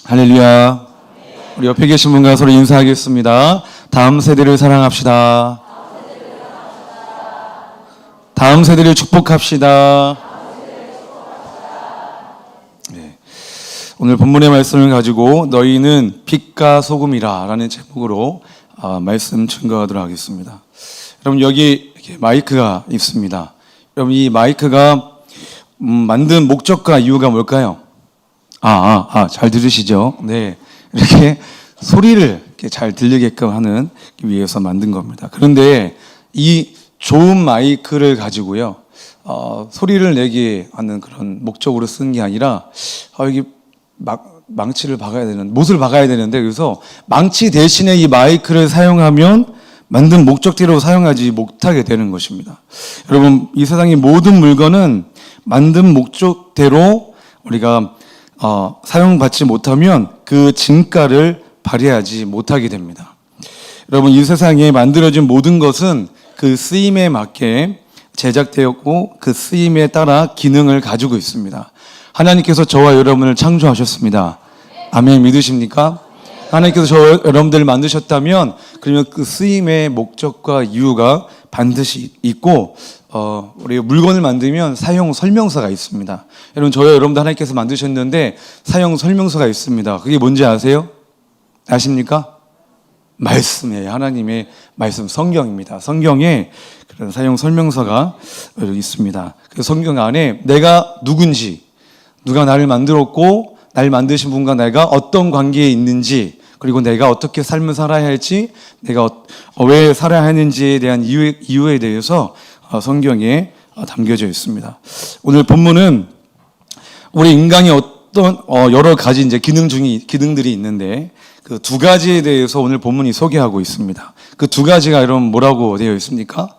할렐루야. 우리 옆에 계신 분과 서로 인사하겠습니다. 다음 세대를 사랑합시다. 다음 세대를 축복합시다. 네. 오늘 본문의 말씀을 가지고 너희는 빛과 소금이라 라는 제목으로 말씀 증거하도록 하겠습니다. 여러분, 여기 마이크가 있습니다. 여러분, 이 마이크가 만든 목적과 이유가 뭘까요? 잘 들으시죠? 네. 이렇게 소리를 이렇게 잘 들리게끔 하는 위해서 만든 겁니다. 그런데 이 좋은 마이크를 가지고요, 소리를 내게 하는 그런 목적으로 쓴 게 아니라, 여기 망치를 박아야 되는, 못을 박아야 되는데, 그래서 망치 대신에 이 마이크를 사용하면 만든 목적대로 사용하지 못하게 되는 것입니다. 여러분, 이 세상의 모든 물건은 만든 목적대로 우리가 사용받지 못하면 그 진가를 발휘하지 못하게 됩니다. 여러분, 이 세상에 만들어진 모든 것은 그 쓰임에 맞게 제작되었고 그 쓰임에 따라 기능을 가지고 있습니다. 하나님께서 저와 여러분을 창조하셨습니다. 아멘, 믿으십니까? 하나님께서 여러분들을 만드셨다면 그러면 그 쓰임의 목적과 이유가 반드시 있고, 우리가 물건을 만들면 사용 설명서가 있습니다. 여러분, 저와 여러분도 하나님께서 만드셨는데 사용 설명서가 있습니다. 그게 뭔지 아세요? 아십니까? 말씀이에요. 하나님의 말씀, 성경입니다. 성경에 그런 사용 설명서가 있습니다. 그 성경 안에 내가 누군지, 누가 나를 만들었고 날 만드신 분과 내가 어떤 관계에 있는지, 그리고 내가 어떻게 삶을 살아야 할지, 내가 왜 살아야 하는지에 대한 이유에 대해서 성경에 담겨져 있습니다. 오늘 본문은 우리 인간이 어떤 여러 가지 이제 기능들이 있는데 그 두 가지에 대해서 오늘 본문이 소개하고 있습니다. 그 두 가지가 여러분 뭐라고 되어 있습니까?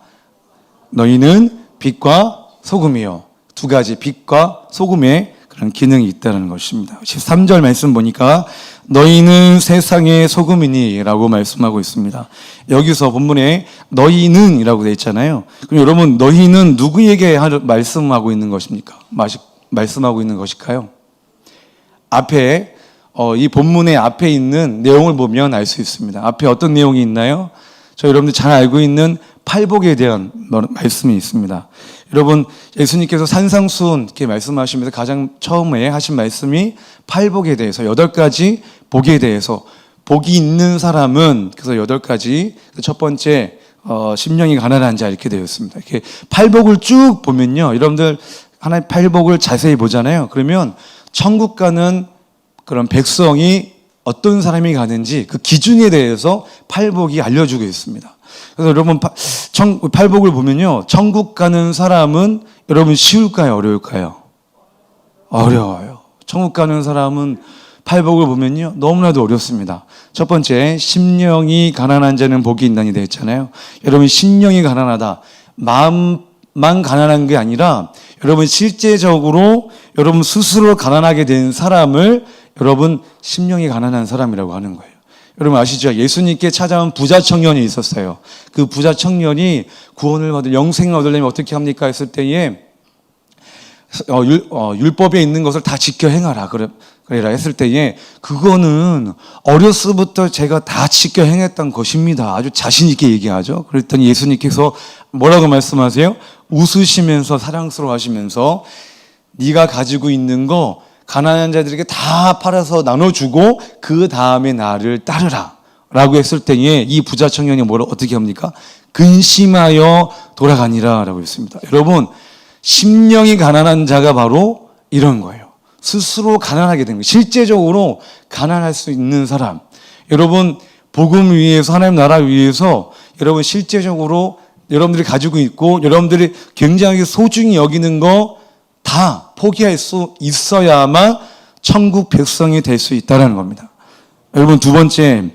너희는 빛과 소금이요. 두 가지 빛과 소금의 그런 기능이 있다는 것입니다. 13절 말씀 보니까 너희는 세상의 소금이니 라고 말씀하고 있습니다. 여기서 본문에 너희는 이라고 되어 있잖아요. 그럼 여러분, 너희는 누구에게 말씀하고 있는 것입니까? 말씀하고 있는 것일까요? 앞에 이 본문의 앞에 있는 내용을 보면 알 수 있습니다. 앞에 어떤 내용이 있나요? 저 여러분들 잘 알고 있는 팔복에 대한 말씀이 있습니다. 여러분, 예수님께서 산상수훈 이렇게 말씀하시면서 가장 처음에 하신 말씀이 팔복에 대해서 8가지 복에 대해서, 복이 있는 사람은 그래서 8가지, 첫 번째 심령이 가난한 자 이렇게 되어 있습니다. 이렇게 팔복을 쭉 보면요, 여러분들 하나의 팔복을 자세히 보잖아요. 그러면 천국 가는 그런 백성이 어떤 사람이 가는지 그 기준에 대해서 팔복이 알려주고 있습니다. 그래서 여러분, 팔복을 보면요, 천국 가는 사람은 여러분 쉬울까요? 어려울까요? 어려워요. 천국 가는 사람은 팔복을 보면요, 너무나도 어렵습니다. 첫 번째, 심령이 가난한 자는 복이 있나니 되어 있잖아요. 여러분, 심령이 가난하다. 마음만 가난한 게 아니라 여러분 실제적으로 여러분 스스로 가난하게 된 사람을 여러분 심령이 가난한 사람이라고 하는 거예요. 여러분 아시죠? 예수님께 찾아온 부자 청년이 있었어요. 그 부자 청년이 구원을 영생을 얻으려면 어떻게 합니까? 했을 때에 율법에 있는 것을 다 지켜 행하라 그래라 했을 때에 그거는 어렸을부터 제가 다 지켜 행했던 것입니다. 아주 자신 있게 얘기하죠. 그랬더니 예수님께서 뭐라고 말씀하세요? 웃으시면서 사랑스러워 하시면서 네가 가지고 있는 거 가난한 자들에게 다 팔아서 나눠주고 그 다음에 나를 따르라 라고 했을 때에 이 부자 청년이 어떻게 합니까? 근심하여 돌아가니라 라고 했습니다. 여러분, 심령이 가난한 자가 바로 이런 거예요. 스스로 가난하게 된 거예요. 실제적으로 가난할 수 있는 사람. 여러분, 복음 위해서, 하나님 나라 위해서 여러분 실제적으로 여러분들이 가지고 있고 여러분들이 굉장히 소중히 여기는 거 다 포기할 수 있어야만 천국 백성이 될 수 있다는 겁니다. 여러분, 두 번째,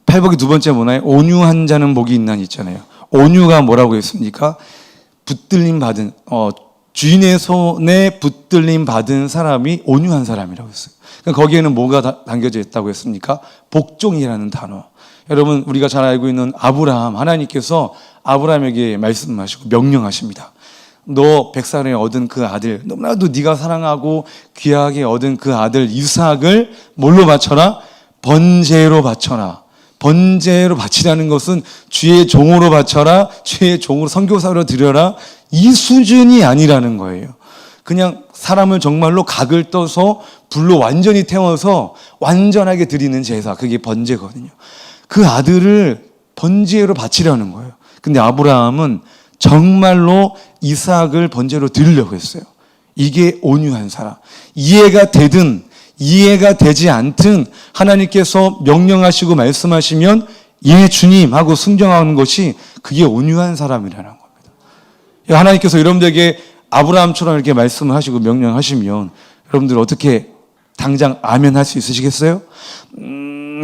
팔복의 두 번째 뭐나요? 온유한 자는 복이 있나니 있잖아요. 온유가 뭐라고 했습니까? 붙들림 받은, 주인의 손에 붙들림 받은 사람이 온유한 사람이라고 했어요. 그러니까 거기에는 뭐가 담겨져 있다고 했습니까? 복종이라는 단어. 여러분, 우리가 잘 알고 있는 아브라함, 하나님께서 아브라함에게 말씀하시고 명령하십니다. 너 백살에 얻은 그 아들, 너무나도 네가 사랑하고 귀하게 얻은 그 아들 이삭을 뭘로 바쳐라? 번제로 바쳐라. 번제로 바치라는 것은 주의 종으로 바쳐라, 주의 종으로 선교사로 드려라, 이 수준이 아니라는 거예요. 그냥 사람을 정말로 각을 떠서 불로 완전히 태워서 완전하게 드리는 제사, 그게 번제거든요. 그 아들을 번제로 바치려는 거예요. 근데 아브라함은 정말로 이삭을 번제로 드리려고 했어요. 이게 온유한 사람. 이해가 되든 이해가 되지 않든 하나님께서 명령하시고 말씀하시면 예 주님 하고 순종하는 것이 그게 온유한 사람이라는 겁니다. 하나님께서 여러분들에게 아브라함처럼 이렇게 말씀을 하시고 명령하시면 여러분들 어떻게 당장 아멘 할 수 있으시겠어요?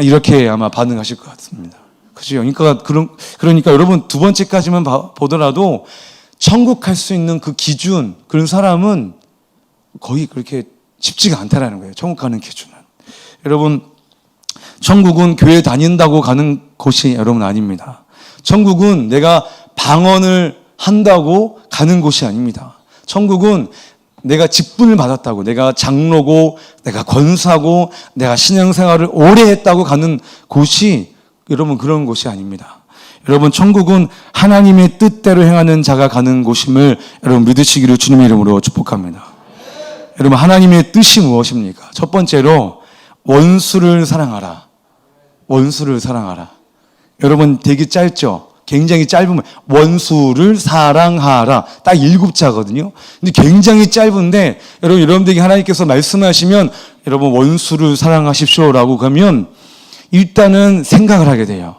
이렇게 아마 반응하실 것 같습니다. 그죠? 그러니까 여러분 두 번째까지만 보더라도 천국 갈 수 있는 그 기준, 그런 사람은 거의 그렇게 쉽지가 않다라는 거예요. 천국 가는 기준은. 여러분, 천국은 교회 다닌다고 가는 곳이 여러분 아닙니다. 천국은 내가 방언을 한다고 가는 곳이 아닙니다. 천국은 내가 직분을 받았다고, 내가 장로고, 내가 권사고, 내가 신앙생활을 오래 했다고 가는 곳이 여러분 그런 곳이 아닙니다. 여러분 천국은 하나님의 뜻대로 행하는 자가 가는 곳임을 여러분 믿으시기를 주님의 이름으로 축복합니다. 여러분 하나님의 뜻이 무엇입니까? 첫 번째로 원수를 사랑하라. 원수를 사랑하라. 여러분 되게 짧죠? 굉장히 짧으면 원수를 사랑하라. 딱 7자거든요. 근데 굉장히 짧은데 여러분들에게 하나님께서 말씀하시면 여러분 원수를 사랑하십시오라고 하면 일단은 생각을 하게 돼요.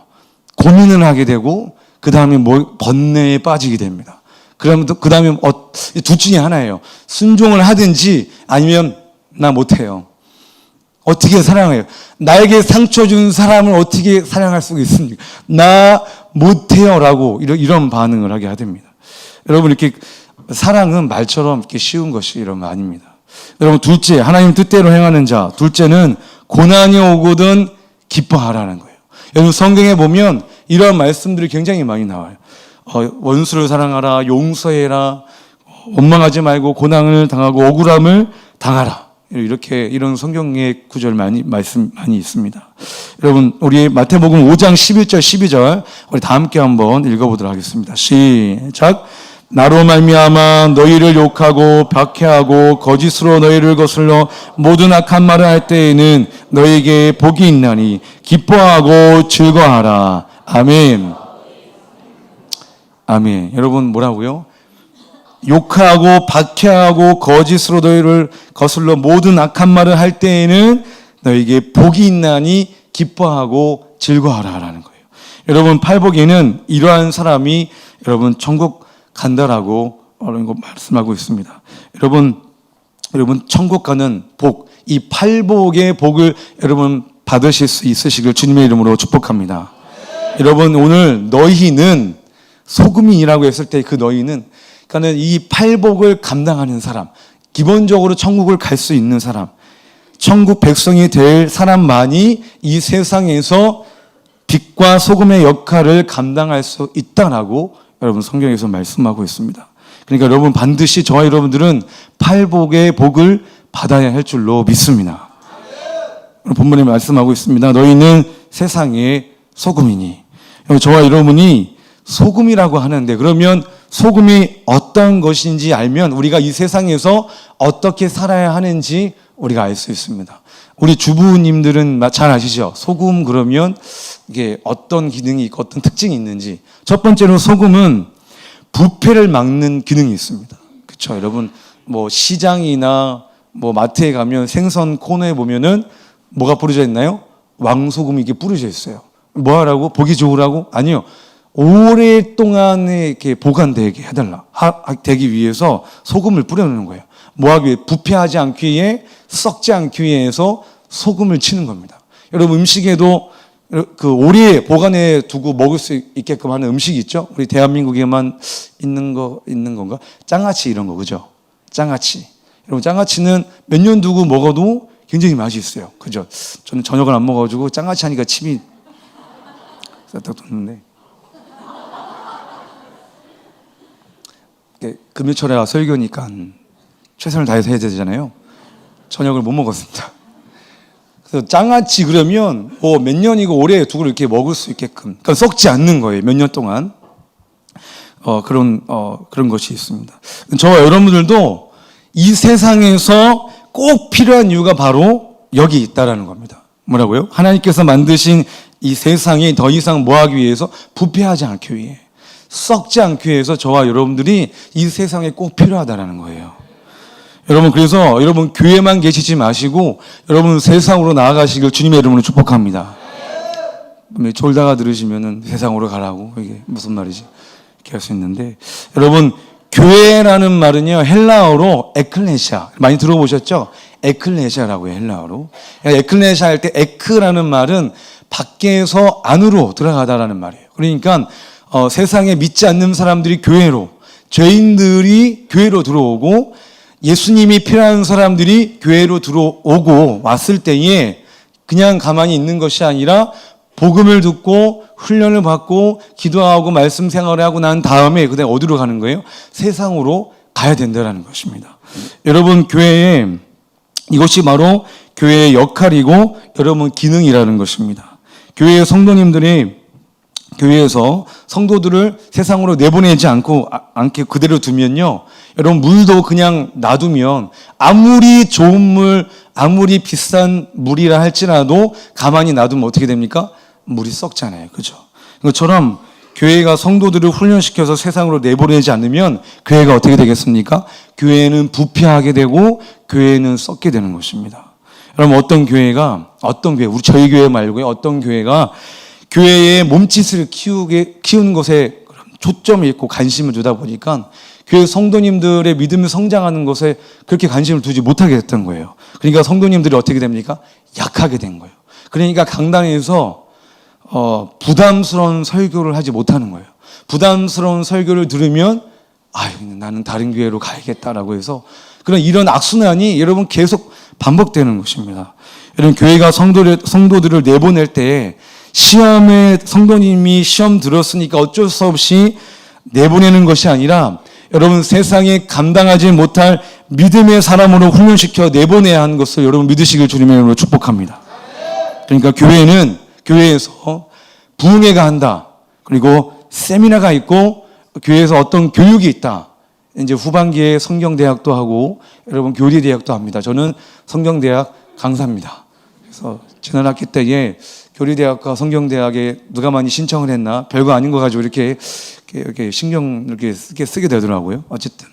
고민을 하게 되고 그 다음에 번뇌에 빠지게 됩니다. 그 다음에 둘 중에 하나예요. 순종을 하든지 아니면 나 못해요. 어떻게 사랑해요? 나에게 상처 준 사람을 어떻게 사랑할 수가 있습니까? 나 못해요 라고 이런 반응을 하게 됩니다. 여러분 이렇게 사랑은 말처럼 이렇게 쉬운 것이 이러면 아닙니다. 여러분 둘째, 하나님 뜻대로 행하는 자. 둘째는 고난이 오거든 기뻐하라는 거예요. 여러분 성경에 보면 이런 말씀들이 굉장히 많이 나와요. 원수를 사랑하라, 용서해라, 원망하지 말고 고난을 당하고 억울함을 당하라. 이런 성경의 구절 많이 있습니다. 여러분 우리 마태복음 5장 11절 12절 우리 다 함께 한번 읽어보도록 하겠습니다. 시작. 나로 말미암아 너희를 욕하고 박해하고 거짓으로 너희를 거슬러 모든 악한 말을 할 때에는 너희에게 복이 있나니 기뻐하고 즐거워하라. 아멘. 아멘. 여러분 뭐라고요? 욕하고 박해하고 거짓으로 너희를 거슬러 모든 악한 말을 할 때에는 너희에게 복이 있나니 기뻐하고 즐거워하라라는 거예요. 여러분 팔복에는 이러한 사람이 여러분 천국 간다라고 말씀하고 있습니다. 여러분 천국 가는 복, 이 팔복의 복을 여러분 받으실 수 있으시길 주님의 이름으로 축복합니다. 여러분 오늘 너희는 소금이라고 했을 때 그 너희는 그러니까 이 팔복을 감당하는 사람, 기본적으로 천국을 갈 수 있는 사람, 천국 백성이 될 사람만이 이 세상에서 빛과 소금의 역할을 감당할 수 있다라고 여러분 성경에서 말씀하고 있습니다. 그러니까 여러분 반드시 저와 여러분들은 팔복의 복을 받아야 할 줄로 믿습니다. 본문에 말씀하고 있습니다. 너희는 세상의 소금이니. 저와 여러분이 소금이라고 하는데 그러면 소금이 어떤 것인지 알면 우리가 이 세상에서 어떻게 살아야 하는지 우리가 알 수 있습니다. 우리 주부님들은 잘 아시죠? 소금 그러면 이게 어떤 기능이 있고 어떤 특징이 있는지. 첫 번째로 소금은 부패를 막는 기능이 있습니다. 그렇죠? 여러분 뭐 시장이나 뭐 마트에 가면 생선 코너에 보면은 뭐가 뿌려져 있나요? 왕소금이 이게 뿌려져 있어요. 뭐 하라고? 보기 좋으라고? 아니요. 오랫동안 이렇게 보관되게 해달라. 되기 위해서 소금을 뿌려놓는 거예요. 뭐 하기 위해? 부패하지 않기 위해, 썩지 않기 위해서 소금을 치는 겁니다. 여러분 음식에도 그 오래 보관해 두고 먹을 수 있게끔 하는 음식이 있죠? 우리 대한민국에만 있는 건가? 장아찌 이런 거, 그죠? 장아찌. 여러분 장아찌는 몇 년 두고 먹어도 굉장히 맛이 있어요. 그죠? 저는 저녁을 안 먹어가지고 장아찌 하니까 침이 싹 돋는데. 금요철에 설교니까 최선을 다해서 해야 되잖아요. 저녁을 못 먹었습니다. 그래서 장아찌 그러면 뭐 몇 년이고 오래 두고 이렇게 먹을 수 있게끔, 그러니까 썩지 않는 거예요. 몇 년 동안. 그런 것이 있습니다. 저와 여러분들도 이 세상에서 꼭 필요한 이유가 바로 여기 있다라는 겁니다. 뭐라고요? 하나님께서 만드신 이 세상이 더 이상 뭐하기 위해서? 부패하지 않기 위해, 썩지 않기 위해서 저와 여러분들이 이 세상에 꼭 필요하다라는 거예요. 여러분, 그래서 여러분 교회만 계시지 마시고 여러분 세상으로 나아가시길 주님의 이름으로 축복합니다. 졸다가 들으시면은 세상으로 가라고, 이게 무슨 말이지? 이렇게 할 수 있는데, 여러분 교회라는 말은요 헬라어로 에클레시아, 많이 들어보셨죠? 에클레시아라고 해요, 헬라어로. 에클레시아 할 때 에크라는 말은 밖에서 안으로 들어가다라는 말이에요. 그러니까 세상에 믿지 않는 사람들이 교회로, 죄인들이 교회로 들어오고 예수님이 필요한 사람들이 교회로 들어오고 왔을 때에 그냥 가만히 있는 것이 아니라 복음을 듣고 훈련을 받고 기도하고 말씀 생활을 하고 난 다음에 그다음에 어디로 가는 거예요? 세상으로 가야 된다는 것입니다. 여러분, 교회에 이것이 바로 교회의 역할이고 여러분 기능이라는 것입니다. 교회의 성도님들이 교회에서 성도들을 세상으로 내보내지 않게 그대로 두면요, 여러분 물도 그냥 놔두면 아무리 좋은 물, 아무리 비싼 물이라 할지라도 가만히 놔두면 어떻게 됩니까? 물이 썩잖아요. 그죠? 그것처럼 교회가 성도들을 훈련시켜서 세상으로 내보내지 않으면 교회가 어떻게 되겠습니까? 교회는 부패하게 되고 교회는 썩게 되는 것입니다. 여러분, 어떤 교회, 우리 저희 교회 말고요, 어떤 교회가 교회의 몸짓을 키우는 것에 초점이 있고 관심을 두다 보니까 교회 성도님들의 믿음이 성장하는 것에 그렇게 관심을 두지 못하게 됐던 거예요. 그러니까 성도님들이 어떻게 됩니까? 약하게 된 거예요. 그러니까 강단에서 부담스러운 설교를 하지 못하는 거예요. 부담스러운 설교를 들으면 나는 다른 교회로 가야겠다라고 해서 이런 악순환이 여러분 계속 반복되는 것입니다. 여러분, 교회가 성도들을 내보낼 때 시험에 성도님이 시험 들었으니까 어쩔 수 없이 내보내는 것이 아니라 여러분 세상에 감당하지 못할 믿음의 사람으로 훈련시켜 내보내야 하는 것을 여러분 믿으시길 주님의 이름으로 축복합니다. 그러니까 교회는 교회에서 부흥회가 한다. 그리고 세미나가 있고 교회에서 어떤 교육이 있다. 이제 후반기에 성경대학도 하고 여러분 교리대학도 합니다. 저는 성경대학 강사입니다. 그래서 지난 학기 때에 교리대학과 성경대학에 누가 많이 신청을 했나? 별거 아닌 거 가지고 이렇게 신경 이렇게 쓰게 되더라고요. 어쨌든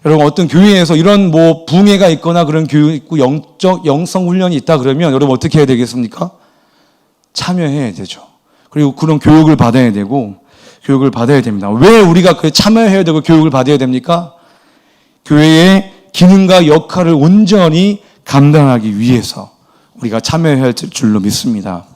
여러분 어떤 교회에서 이런 부흥회가 있거나 그런 교육 있고 영성 훈련이 있다 그러면 여러분 어떻게 해야 되겠습니까? 참여해야 되죠. 그리고 그런 교육을 받아야 되고 교육을 받아야 됩니다. 왜 우리가 참여해야 되고 교육을 받아야 됩니까? 교회의 기능과 역할을 온전히 감당하기 위해서 우리가 참여해야 할 줄로 믿습니다.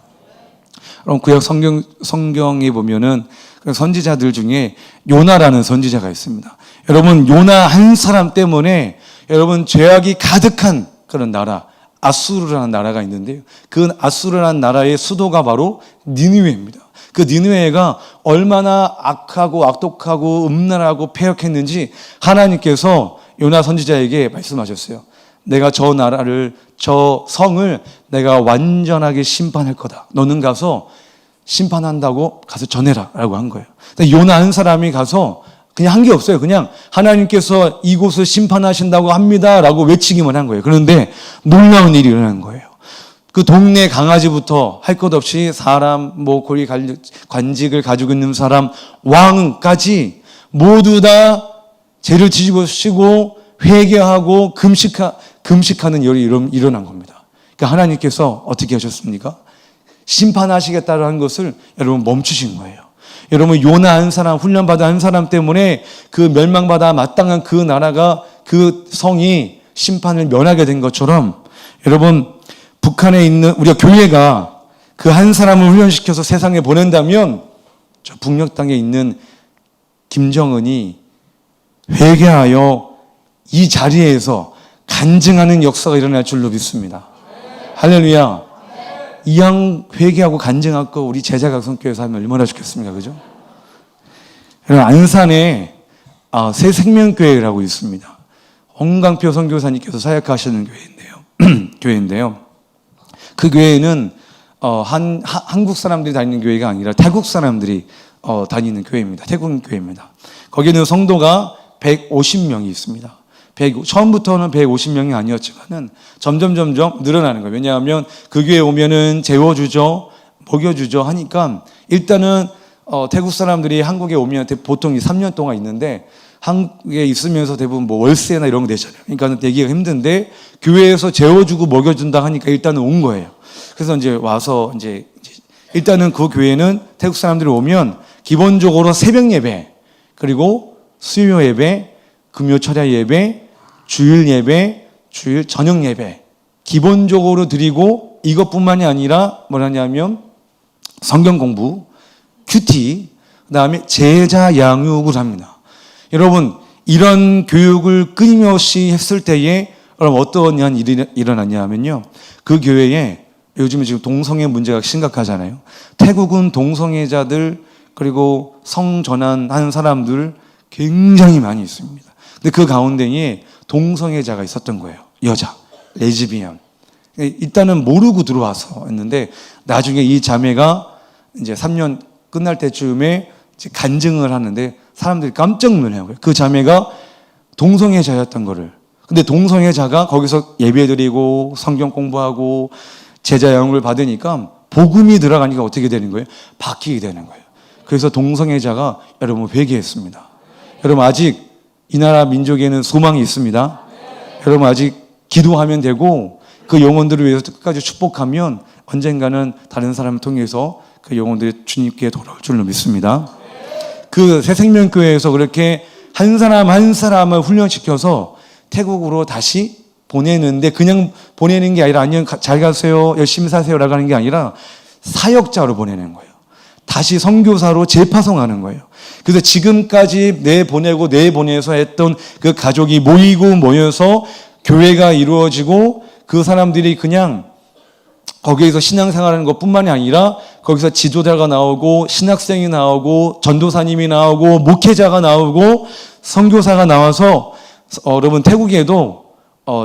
그럼 구약 성경에 보면은 선지자들 중에 요나라는 선지자가 있습니다. 여러분, 요나 한 사람 때문에 여러분 죄악이 가득한 그런 나라, 아수르라는 나라가 있는데요. 그 아수르라는 나라의 수도가 바로 니느웨입니다. 그 니느웨가 얼마나 악하고 악독하고 음란하고 패역했는지 하나님께서 요나 선지자에게 말씀하셨어요. 내가 저 나라를, 저 성을 내가 완전하게 심판할 거다. 너는 가서 심판한다고 가서 전해라 라고 한 거예요. 요나 한 사람이 가서 그냥 한 게 없어요. 그냥 하나님께서 이곳을 심판하신다고 합니다 라고 외치기만 한 거예요. 그런데 놀라운 일이 일어난 거예요. 그 동네 강아지부터 할 것 없이 사람, 고리 관직을 가지고 있는 사람, 왕까지 모두 다 죄를 뒤집어쓰고 회개하고 금식하는 일이 일어난 겁니다. 그러니까 하나님께서 어떻게 하셨습니까? 심판하시겠다는 것을 여러분 멈추신 거예요. 여러분, 요나 한 사람, 훈련받은 한 사람 때문에 그 멸망받아 마땅한 그 나라가, 그 성이 심판을 면하게 된 것처럼 여러분, 북한에 있는 우리가 교회가 그 한 사람을 훈련시켜서 세상에 보낸다면 저 북녘 땅에 있는 김정은이 회개하여 이 자리에서 간증하는 역사가 일어날 줄로 믿습니다. 할렐루야. 이왕 회개하고 간증할 거 우리 제자각성교회에서 하면 얼마나 좋겠습니까? 그죠? 여러분, 안산에 새생명교회라고 있습니다. 홍강표 선교사님께서 사역하시는 교회인데요. 그 교회는 한국 사람들이 다니는 교회가 아니라 태국 사람들이 다니는 교회입니다. 태국 교회입니다. 거기는 성도가 150명이 있습니다. 처음부터는 150명이 아니었지만은 점점 늘어나는 거예요. 왜냐하면 그 교회에 오면은 재워주죠, 먹여주죠 하니까 일단은 태국 사람들이 한국에 오면 보통 3년 동안 있는데 한국에 있으면서 대부분 뭐 월세나 이런 거 내잖아요. 그러니까 내기가 힘든데 교회에서 재워주고 먹여준다 하니까 일단은 온 거예요. 그래서 이제 와서 이제 일단은 그 교회는 태국 사람들이 오면 기본적으로 새벽 예배, 그리고 수요 예배, 금요 철야 예배, 주일 예배, 주일 저녁 예배 기본적으로 드리고, 이것뿐만이 아니라 뭐냐면 성경 공부, 큐티, 그다음에 제자 양육을 합니다. 여러분, 이런 교육을 끊임없이 했을 때에 여러분 어떤 일이 일어났냐면요, 그 교회에 요즘에 지금 동성애 문제가 심각하잖아요. 태국은 동성애자들 그리고 성전환하는 사람들 굉장히 많이 있습니다. 근데 그 가운데에 동성애자가 있었던 거예요. 여자, 레즈비언. 일단은 모르고 들어와서 했는데 나중에 이 자매가 이제 3년 끝날 때쯤에 이제 간증을 하는데 사람들이 깜짝 놀라요. 그 자매가 동성애자였던 거를. 근데 동성애자가 거기서 예배드리고 성경 공부하고 제자 양육을 받으니까 복음이 들어가니까 어떻게 되는 거예요? 바뀌게 되는 거예요. 그래서 동성애자가 여러분 회개했습니다. 여러분 아직 이 나라 민족에는 소망이 있습니다. 여러분 아직 기도하면 되고 그 영혼들을 위해서 끝까지 축복하면 언젠가는 다른 사람을 통해서 그 영혼들이 주님께 돌아올 줄로 믿습니다. 그 새생명교회에서 그렇게 한 사람 한 사람을 훈련시켜서 태국으로 다시 보내는데, 그냥 보내는 게 아니라 안녕 잘 가세요 열심히 사세요라고 하는 게 아니라 사역자로 보내는 거예요. 다시 선교사로 재파송하는 거예요. 그래서 지금까지 내보내서 했던 그 가족이 모여서 교회가 이루어지고 그 사람들이 그냥 거기에서 신앙생활하는 것뿐만이 아니라 거기서 지도자가 나오고 신학생이 나오고 전도사님이 나오고 목회자가 나오고 선교사가 나와서 여러분 태국에도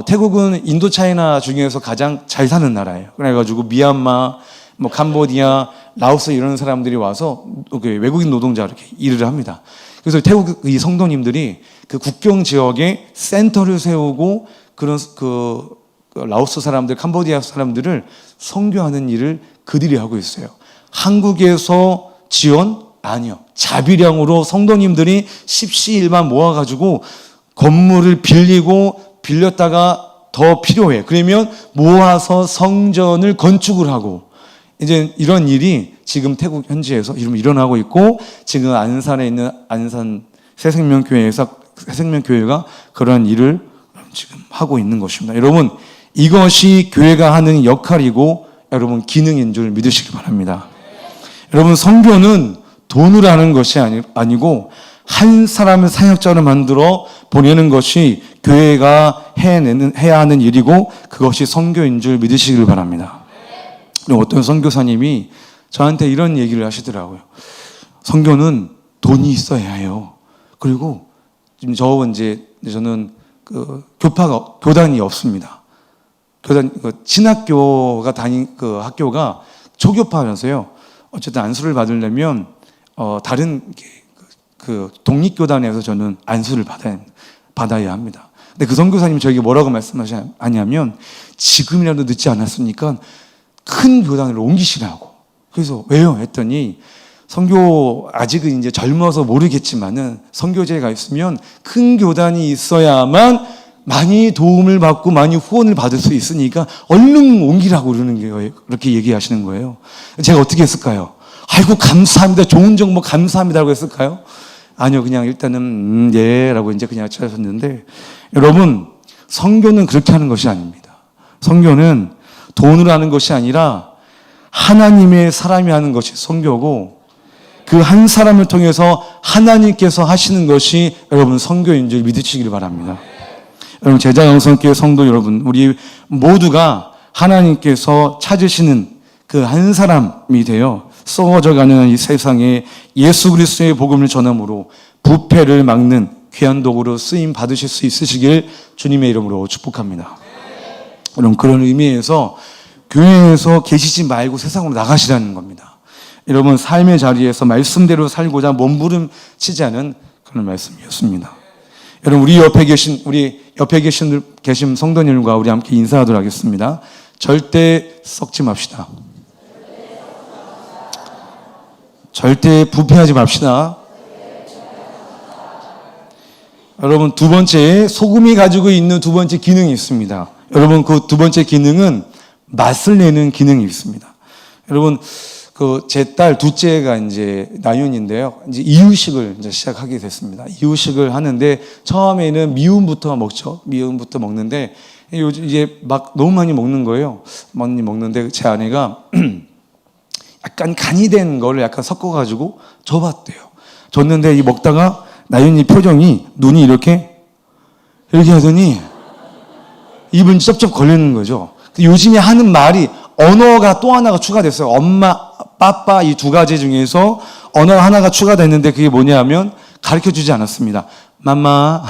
태국은 인도 차이나 중에서 가장 잘 사는 나라예요. 그래가지고 미얀마, 뭐 캄보디아, 라오스 이런 사람들이 와서 외국인 노동자 이렇게 일을 합니다. 그래서 태국 이 성도님들이 그 국경 지역에 센터를 세우고 그런 라오스 사람들, 캄보디아 사람들을 선교하는 일을 그들이 하고 있어요. 한국에서 지원? 아니요. 자비량으로 성도님들이 십시일반 모아가지고 건물을 빌렸다가 더 필요해. 그러면 모아서 성전을 건축을 하고, 이제 이런 일이 지금 태국 현지에서 일어나고 있고, 지금 안산에 있는 안산 새생명교회가 그런 일을 지금 하고 있는 것입니다. 여러분, 이것이 교회가 하는 역할이고 여러분 기능인 줄 믿으시기 바랍니다. 여러분, 선교는 돈으로 하는 것이 아니고 한 사람을 사역자로 만들어 보내는 것이 교회가 해야 하는 일이고 그것이 선교인 줄 믿으시길 바랍니다. 어떤 선교사님이 저한테 이런 얘기를 하시더라고요. 선교는 돈이 있어야 해요. 그리고 지금 저는 교단이 없습니다. 신학교가 그 학교가 초교파라서요. 어쨌든 안수를 받으려면 다른 독립교단에서 저는 안수를 받아야 합니다. 근데 그 선교사님이 저에게 뭐라고 말씀하냐면 지금이라도 늦지 않았으니까 큰 교단으로 옮기시라고. 그래서 왜요? 했더니 선교 아직은 이제 젊어서 모르겠지만은 선교제가 있으면 큰 교단이 있어야만 많이 도움을 받고 많이 후원을 받을 수 있으니까 얼른 옮기라고 그러는 거예요. 그렇게 얘기하시는 거예요. 제가 어떻게 했을까요? 아이고 감사합니다. 좋은 정보 감사합니다라고 했을까요? 아니요. 그냥 일단은 예라고 이제 그냥 하셨는데, 여러분 선교는 그렇게 하는 것이 아닙니다. 선교는 돈으로 하는 것이 아니라 하나님의 사람이 하는 것이 선교고, 그 한 사람을 통해서 하나님께서 하시는 것이 여러분 선교인 줄 믿으시길 바랍니다. 여러분, 제자영성교회 성도 여러분, 우리 모두가 하나님께서 찾으시는 그 한 사람이 되어 썩어져가는 이 세상에 예수 그리스도의 복음을 전함으로 부패를 막는 귀한 도구로 쓰임 받으실 수 있으시길 주님의 이름으로 축복합니다. 여러분, 그런 의미에서 교회에서 계시지 말고 세상으로 나가시라는 겁니다. 여러분, 삶의 자리에서 말씀대로 살고자 몸부림치자는 그런 말씀이었습니다. 여러분, 우리 옆에 계신 성도님과 우리 함께 인사하도록 하겠습니다. 절대 썩지 맙시다. 절대 부패하지 맙시다. 여러분, 두 번째, 소금이 가지고 있는 두 번째 기능이 있습니다. 여러분, 그 두 번째 기능은 맛을 내는 기능이 있습니다. 여러분, 제 딸 둘째가 이제 나윤인데요. 이제 이유식을 이제 시작하게 됐습니다. 이유식을 하는데 처음에는 미음부터 먹죠. 미음부터 먹는데 요즘 이제 막 너무 많이 먹는 거예요. 많이 먹는데 제 아내가 약간 간이 된 거를 약간 섞어가지고 줘봤대요. 줬는데 이 먹다가 나윤이 표정이 눈이 이렇게 하더니 입은 쩝쩝 걸리는 거죠. 요즘에 하는 말이 언어가 또 하나가 추가됐어요. 엄마, 빠빠 이 두 가지 중에서 언어 하나가 추가됐는데 그게 뭐냐면 가르쳐주지 않았습니다. 맘마,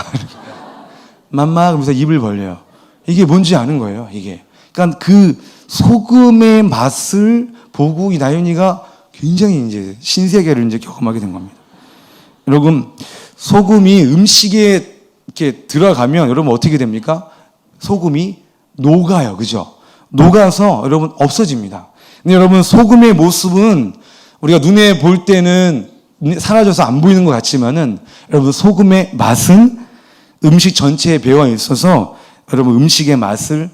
맘마 그러면서 입을 벌려요. 이게 뭔지 아는 거예요. 이게. 그러니까 그 소금의 맛을 보고 이 나윤이가 굉장히 이제 신세계를 이제 경험하게 된 겁니다. 여러분, 소금이 음식에 이렇게 들어가면 여러분 어떻게 됩니까? 소금이 녹아요. 그죠? 녹아서 여러분 없어집니다. 근데 여러분, 소금의 모습은 우리가 눈에 볼 때는 사라져서 안 보이는 것 같지만은 여러분, 소금의 맛은 음식 전체에 배어 있어서 여러분, 음식의 맛을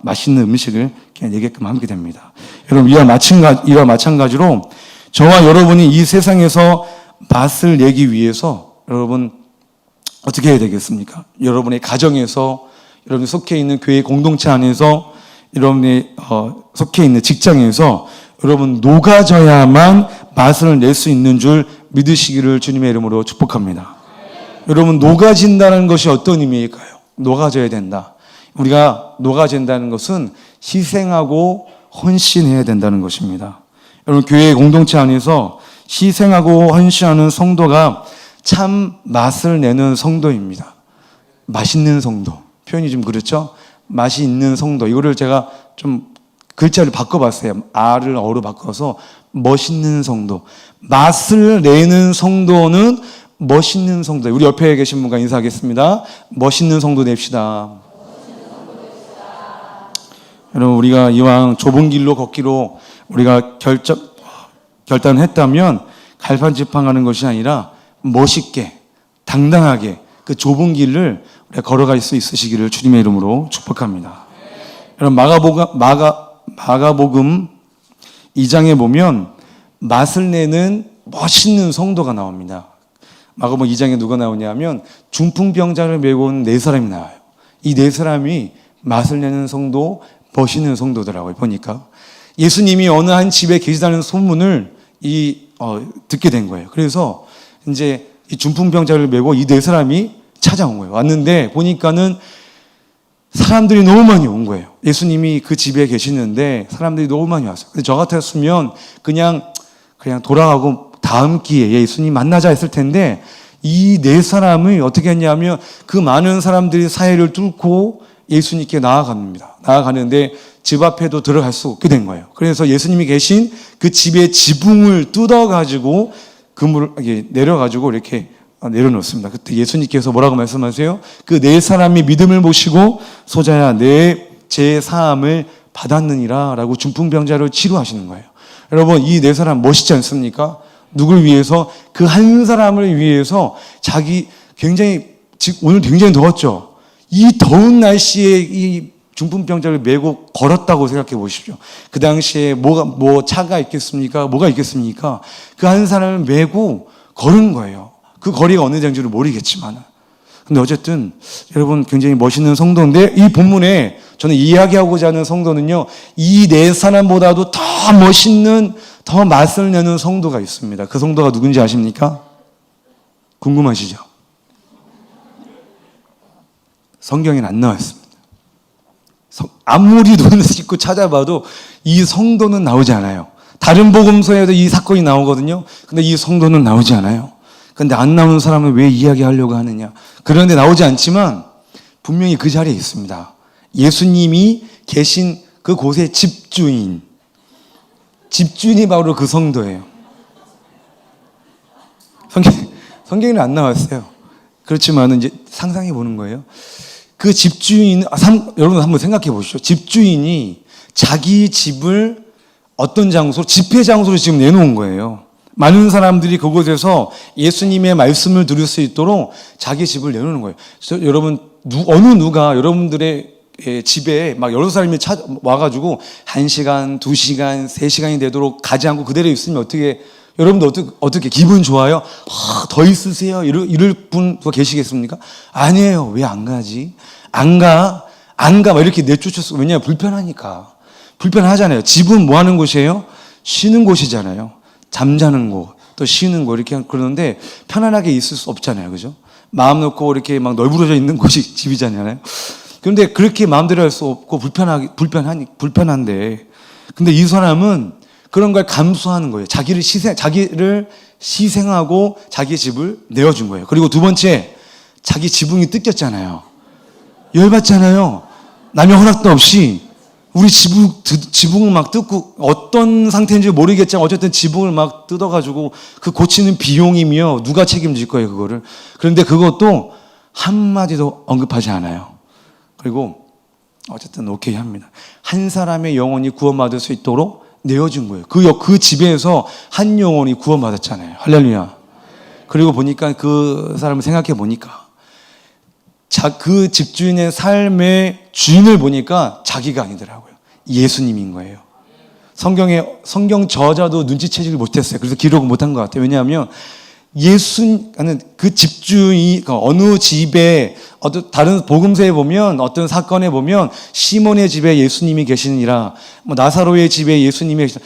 맛있는 음식을 그냥 내게끔 하게 됩니다. 여러분, 이와 마찬가지로 저와 여러분이 이 세상에서 맛을 내기 위해서 여러분 어떻게 해야 되겠습니까? 여러분의 가정에서, 여러분이 속해 있는 교회 공동체 안에서, 여러분이 속해 있는 직장에서 여러분 녹아져야만 맛을 낼 수 있는 줄 믿으시기를 주님의 이름으로 축복합니다. 여러분, 녹아진다는 것이 어떤 의미일까요? 녹아져야 된다. 우리가 녹아진다는 것은 희생하고 헌신해야 된다는 것입니다. 여러분, 교회 공동체 안에서 희생하고 헌신하는 성도가 참 맛을 내는 성도입니다. 맛있는 성도. 표현이 좀 그렇죠? 맛이 있는 성도. 이거를 제가 좀 글자를 바꿔봤어요. R을 어로 바꿔서 멋있는 성도. 맛을 내는 성도는 멋있는 성도. 우리 옆에 계신 분과 인사하겠습니다. 멋있는 성도 냅시다. 여러분, 우리가 이왕 좁은 길로 걷기로 우리가 결단했다면 갈팡질팡하는 것이 아니라 멋있게, 당당하게 그 좁은 길을 우리가 걸어갈 수 있으시기를 주님의 이름으로 축복합니다. 여러분, 마가복음 2장에 보면 맛을 내는 멋있는 성도가 나옵니다. 마가복음 2장에 누가 나오냐면 중풍병자를 메고 온 네 사람이 나와요. 이 네 사람이 맛을 내는 성도, 멋있는 성도더라고요. 보니까 예수님이 어느 한 집에 계시다는 소문을 듣게 된 거예요. 그래서 이제 이 중풍병자를 메고 이 네 사람이 찾아온 거예요. 왔는데 보니까는 사람들이 너무 많이 온 거예요. 예수님이 그 집에 계시는데 사람들이 너무 많이 왔어요. 근데 저 같았으면 그냥 돌아가고 다음 기회에 예수님 만나자 했을 텐데 이 네 사람이 어떻게 했냐면 그 많은 사람들이 사이를 뚫고 예수님께 나아가는데 집 앞에도 들어갈 수 없게 된 거예요. 그래서 예수님이 계신 그 집의 지붕을 뜯어가지고 그물을 내려가지고 이렇게 내려놓습니다. 그때 예수님께서 뭐라고 말씀하세요? 그 네 사람이 믿음을 보시고 소자야 내 제 사함을 받았느니라 라고 중풍병자를 치료하시는 거예요. 여러분, 이 네 사람 멋있지 않습니까? 누굴 위해서? 그 한 사람을 위해서 오늘 굉장히 더웠죠? 이 더운 날씨에 이 중풍병자를 메고 걸었다고 생각해 보십시오. 그 당시에 차가 있겠습니까? 뭐가 있겠습니까? 그 한 사람을 메고 걸은 거예요. 그 거리가 어느 정도인지는 모르겠지만. 근데 어쨌든 여러분 굉장히 멋있는 성도인데 이 본문에 저는 이야기하고자 하는 성도는요, 이 네 사람보다도 더 멋있는, 더 맛을 내는 성도가 있습니다. 그 성도가 누군지 아십니까? 궁금하시죠? 성경에는 안 나왔습니다. 아무리 눈을 씻고 찾아봐도 이 성도는 나오지 않아요. 다른 복음서에도 이 사건이 나오거든요. 근데 이 성도는 나오지 않아요. 근데 안 나오는 사람은 왜 이야기하려고 하느냐. 그런데 나오지 않지만 분명히 그 자리에 있습니다. 예수님이 계신 그곳의 집주인이 바로 그 성도예요. 성경에는 안 나왔어요. 그렇지만 이제 상상해 보는 거예요. 그 집주인, 여러분 한번 생각해 보시죠. 집주인이 자기 집을 어떤 장소로, 집회 장소로 지금 내놓은 거예요. 많은 사람들이 그곳에서 예수님의 말씀을 들을 수 있도록 자기 집을 내놓는 거예요. 그래서 여러분, 어느 누가 여러분들의 집에 막 여러 사람이 와가지고 1시간, 2시간, 3시간이 되도록 가지 않고 그대로 있으면 여러분들 어떻게 기분 좋아요? 더 있으세요? 이럴 분 계시겠습니까? 아니에요. 왜 안 가지? 안 가. 막 이렇게 내쫓았어. 왜냐하면 불편하니까. 불편하잖아요. 집은 뭐 하는 곳이에요? 쉬는 곳이잖아요. 잠자는 곳, 또 쉬는 곳, 이렇게 그러는데 편안하게 있을 수 없잖아요. 그죠? 마음 놓고 이렇게 막 널브러져 있는 곳이 집이잖아요. 그런데 그렇게 마음대로 할 수 없고 불편한데. 근데 이 사람은 그런 걸 감수하는 거예요. 자기를 희생하고 자기 집을 내어준 거예요. 그리고 두 번째, 자기 지붕이 뜯겼잖아요. 열받잖아요. 남의 허락도 없이 우리 지붕을 막 뜯고, 어떤 상태인지 모르겠지만 어쨌든 지붕을 막 뜯어가지고 그 고치는 비용이며 누가 책임질 거예요, 그거를. 그런데 그것도 한마디도 언급하지 않아요. 그리고 어쨌든 오케이 합니다. 한 사람의 영혼이 구원받을 수 있도록 내어준 거예요. 그 집에서 한 영혼이 구원받았잖아요. 할렐루야. 그리고 보니까 그 사람을 생각해 보니까 그 집주인의 삶의 주인을 보니까 자기가 아니더라고요. 예수님인 거예요. 성경 저자도 눈치채지를 못했어요. 그래서 기록을 못한 것 같아요. 왜냐하면 그 집주인이 어느 집에, 다른 복음서에 보면, 어떤 사건에 보면 시몬의 집에 예수님이 계시니라, 나사로의 집에 예수님이 계시니라,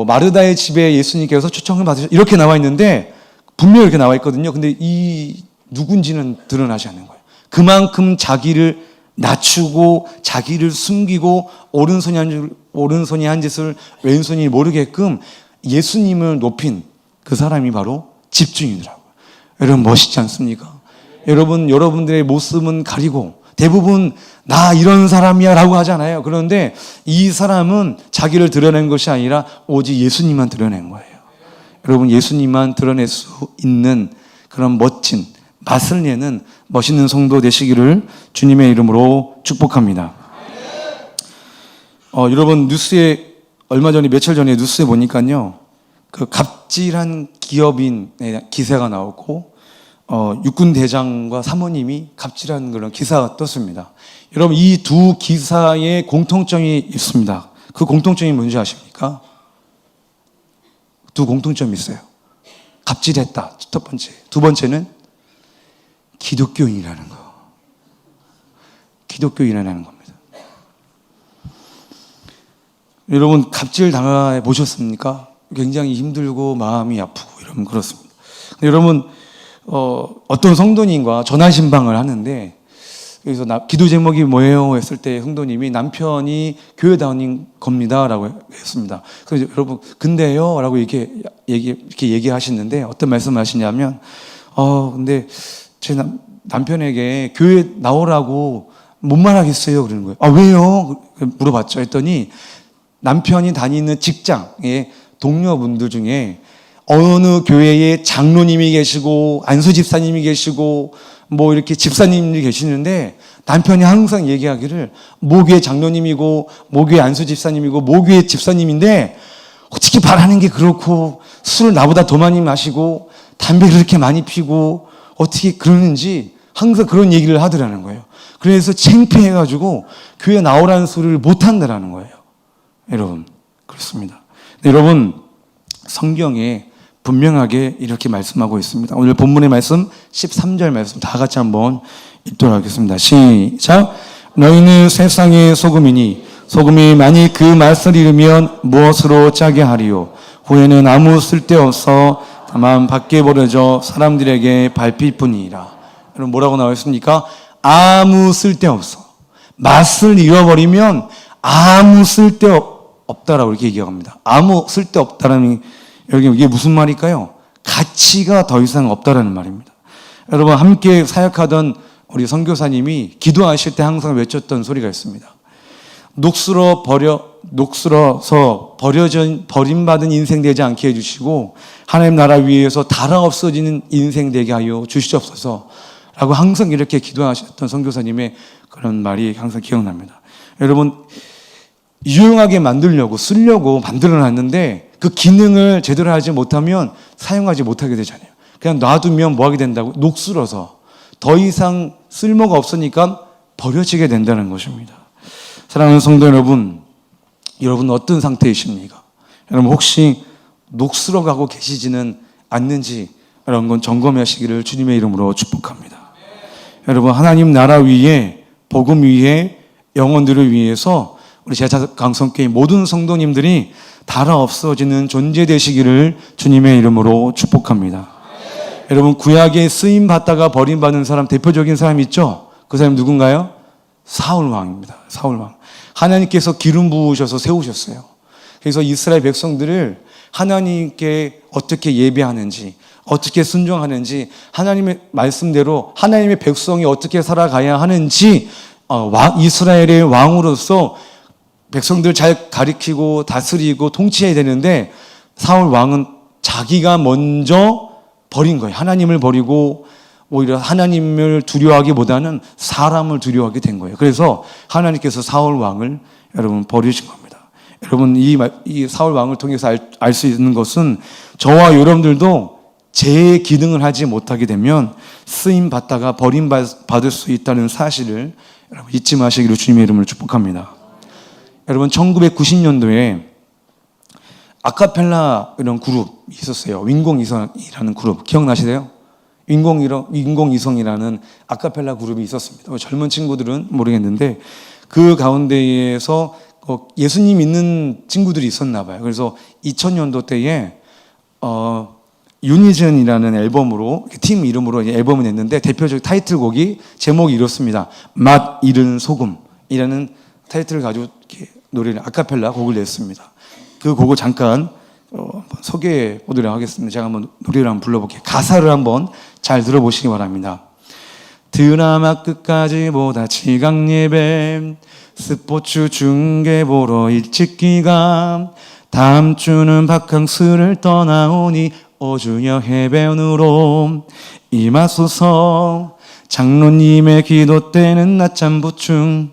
마르다의 집에 예수님께서 초청을 받으셨다, 이렇게 나와 있는데 분명히 이렇게 나와 있거든요. 근데 이 누군지는 드러나지 않는 거예요. 그만큼 자기를 낮추고 자기를 숨기고 오른손이 한 짓을 왼손이 모르게끔 예수님을 높인 그 사람이 바로 집주인이더라고요. 여러분 멋있지 않습니까? 여러분들의 모습은 가리고 대부분 나 이런 사람이야 라고 하잖아요. 그런데 이 사람은 자기를 드러낸 것이 아니라 오직 예수님만 드러낸 거예요. 여러분, 예수님만 드러낼 수 있는 그런 멋진, 맛을 내는 멋있는 성도 되시기를 주님의 이름으로 축복합니다. 여러분, 며칠 전에 뉴스에 보니까요, 그 갑질한 기업인의 기사가 나오고, 육군 대장과 사모님이 갑질한 그런 기사가 떴습니다. 여러분, 이 두 기사에 공통점이 있습니다. 그 공통점이 뭔지 아십니까? 두 공통점이 있어요. 갑질했다, 첫 번째. 두 번째는 기독교인이라는 거. 기독교인이라는 겁니다. 여러분, 갑질 당해 보셨습니까? 굉장히 힘들고 마음이 아프고 이러면 그렇습니다. 여러분, 어떤 성도님과 전화신방을 하는데, 그래서 기도 제목이 뭐예요? 했을 때 성도님이 남편이 교회 다닌 겁니다 라고 했습니다. 그래서 여러분, 근데요? 라고 이렇게 얘기하시는데 어떤 말씀을 하시냐면, 근데 제 남편에게 교회 나오라고 못 말하겠어요. 그러는 거예요. 왜요? 물어봤죠. 했더니 남편이 다니는 직장의 동료분들 중에 어느 교회에 장로님이 계시고 안수 집사님이 계시고 이렇게 집사님이 계시는데 남편이 항상 얘기하기를 모교회 장로님이고 모교회 안수 집사님이고 모교회 집사님인데 어떻게 말하는 게 그렇고 술을 나보다 더 많이 마시고 담배를 그렇게 많이 피고 어떻게 그러는지 항상 그런 얘기를 하더라는 거예요. 그래서 창피해가지고 교회 나오라는 소리를 못한다라는 거예요. 여러분, 그렇습니다. 여러분, 성경에 분명하게 이렇게 말씀하고 있습니다. 오늘 본문의 말씀 13절 말씀 다 같이 한번 읽도록 하겠습니다. 시작. 너희는 세상의 소금이니 소금이 만일 그 맛을 잃으면 무엇으로 짜게 하리요? 후에는 아무 쓸데없어 다만 밖에 버려져 사람들에게 밟힐 뿐이니라. 여러분, 뭐라고 나와 있습니까? 아무 쓸데없어. 맛을 잃어버리면 아무 쓸데없다라고 이렇게 얘기합니다. 아무 쓸데없다라는, 여기 이게 무슨 말일까요? 가치가 더 이상 없다라는 말입니다. 여러분, 함께 사역하던 우리 선교사님이 기도하실 때 항상 외쳤던 소리가 있습니다. 녹슬어서 버림받은 인생 되지 않게 해주시고 하나님 나라 위에서 달아 없어지는 인생 되게 하여 주시옵소서 라고 항상 이렇게 기도하셨던 선교사님의 그런 말이 항상 기억납니다. 여러분, 유용하게 만들려고 쓰려고 만들어놨는데 그 기능을 제대로 하지 못하면 사용하지 못하게 되잖아요. 그냥 놔두면 뭐 하게 된다고? 녹슬어서 더 이상 쓸모가 없으니까 버려지게 된다는 것입니다. 사랑하는 성도 여러분, 여러분 어떤 상태이십니까? 여러분 혹시 녹슬어가고 계시지는 않는지 이런 건 점검하시기를 주님의 이름으로 축복합니다. 여러분, 하나님 나라 위에, 복음 위에, 영혼들을 위해서 우리 제자강성교회 모든 성도님들이 달아 없어지는 존재 되시기를 주님의 이름으로 축복합니다. 여러분, 구약에 쓰임 받다가 버림받은 사람, 대표적인 사람 있죠? 그 사람이 누군가요? 사울 왕입니다. 사울 왕. 하나님께서 기름 부으셔서 세우셨어요. 그래서 이스라엘 백성들을 하나님께 어떻게 예배하는지, 어떻게 순종하는지, 하나님의 말씀대로 하나님의 백성이 어떻게 살아가야 하는지 이스라엘의 왕으로서 백성들 잘 가리키고 다스리고 통치해야 되는데 사울 왕은 자기가 먼저 버린 거예요. 하나님을 버리고 오히려 하나님을 두려워하기보다는 사람을 두려워하게 된 거예요. 그래서 하나님께서 사울 왕을 여러분 버리신 겁니다. 여러분, 이 사울 왕을 통해서 알 수 있는 것은 저와 여러분들도 제 기능을 하지 못하게 되면 쓰임 받다가 버림받을 수 있다는 사실을 여러분 잊지 마시기로 주님의 이름을 축복합니다. 여러분, 1990년도에 아카펠라 이런 그룹이 있었어요. 윈공이성이라는 그룹 기억나시세요? 윈공이성이라는 아카펠라 그룹이 있었습니다. 젊은 친구들은 모르겠는데 그 가운데에서 예수님 믿는 친구들이 있었나 봐요. 그래서 2000년도 때에 유니즌이라는 앨범으로, 팀 이름으로 앨범을 냈는데 대표적 타이틀곡이 제목이 이렇습니다. 맛 잃은 소금이라는 타이틀을 가지고 이렇게 노래를 아카펠라 곡을 냈습니다. 그 곡을 잠깐 소개해 보도록 하겠습니다. 제가 한번 노래를 한번 불러볼게요. 가사를 한번 잘 들어보시기 바랍니다. 드라마 끝까지 보다 지각 예배, 스포츠 중계 보러 일찍 귀감, 다음 주는 바캉스를 떠나오니 오주여 해변으로 임하소서. 장로님의 기도 때는 낮잠 보충,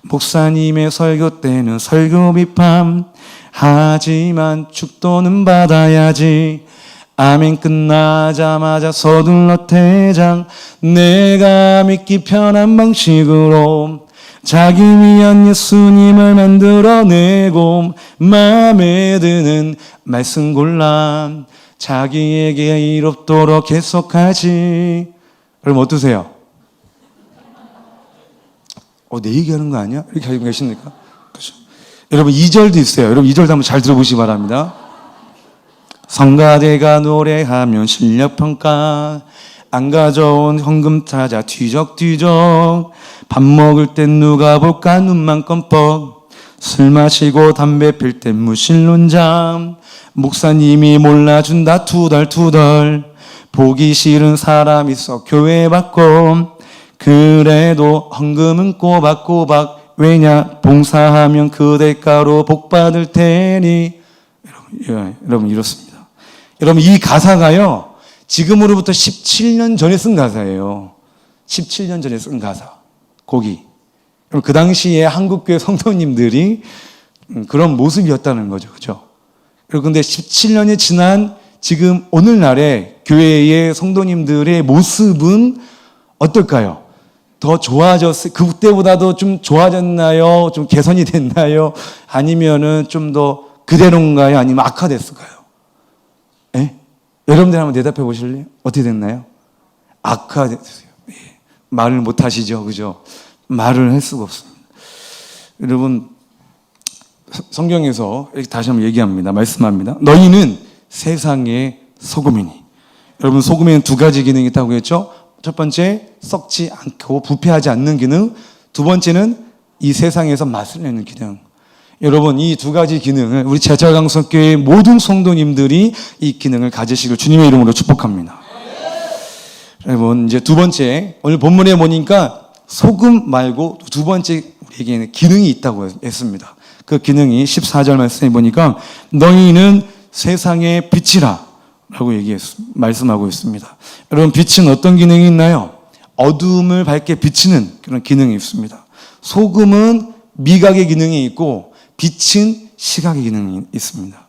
목사님의 설교 때는 설교 비판, 하지만 축도는 받아야지. 아멘 끝나자마자 서둘러 퇴장, 내가 믿기 편한 방식으로 자기 위한 예수님을 만들어내고 마음에 드는 말씀 골라 자기에게 이롭도록 계속하지. 그럼 어떠세요? 내 얘기하는 거 아니야? 이렇게 하고 계십니까? 그렇죠. 여러분 2절도 있어요. 여러분 2절도 한번 잘 들어보시기 바랍니다. 성가대가 노래하면 실력평가, 안 가져온 헌금 찾아 뒤적뒤적, 밥 먹을 땐 누가 볼까 눈만 껌뻑, 술 마시고 담배 필 땐 무신론자, 목사님이 몰라준다 투덜투덜, 보기 싫은 사람 있어 교회 받고, 그래도 헌금은 꼬박꼬박, 왜냐 봉사하면 그 대가로 복 받을 테니. 여러분 이렇습니다. 여러분 이 가사가요, 지금으로부터 17년 전에 쓴 가사예요. 17년 전에 쓴 가사, 곡이. 그 당시에 한국교회 성도님들이 그런 모습이었다는 거죠. 그죠? 그런데 17년이 지난 지금 오늘날의 교회의 성도님들의 모습은 어떨까요? 더 좋아졌어요? 그때보다도 좀 좋아졌나요? 좀 개선이 됐나요? 아니면은 좀 더 그대로인가요? 아니면 악화됐을까요? 예? 여러분들 한번 대답해 보실래요? 어떻게 됐나요? 악화됐어요. 예. 말을 못 하시죠? 그죠? 말을 할 수가 없습니다. 여러분, 성경에서 이렇게 다시 한번 얘기합니다. 말씀합니다. 너희는 세상의 소금이니. 여러분, 소금에는 두 가지 기능이 있다고 했죠? 첫 번째, 썩지 않고 부패하지 않는 기능. 두 번째는 이 세상에서 맛을 내는 기능. 여러분, 이 두 가지 기능을 우리 제자강성교회 모든 성도님들이 이 기능을 가지시길 주님의 이름으로 축복합니다. 여러분, 이제 두 번째, 오늘 본문에 보니까 소금 말고 두 번째 우리에게는 기능이 있다고 했습니다. 그 기능이 14절 말씀에 보니까 너희는 세상의 빛이라 라고 말씀하고 있습니다. 여러분, 빛은 어떤 기능이 있나요? 어두움을 밝게 비치는 그런 기능이 있습니다. 소금은 미각의 기능이 있고 빛은 시각의 기능이 있습니다.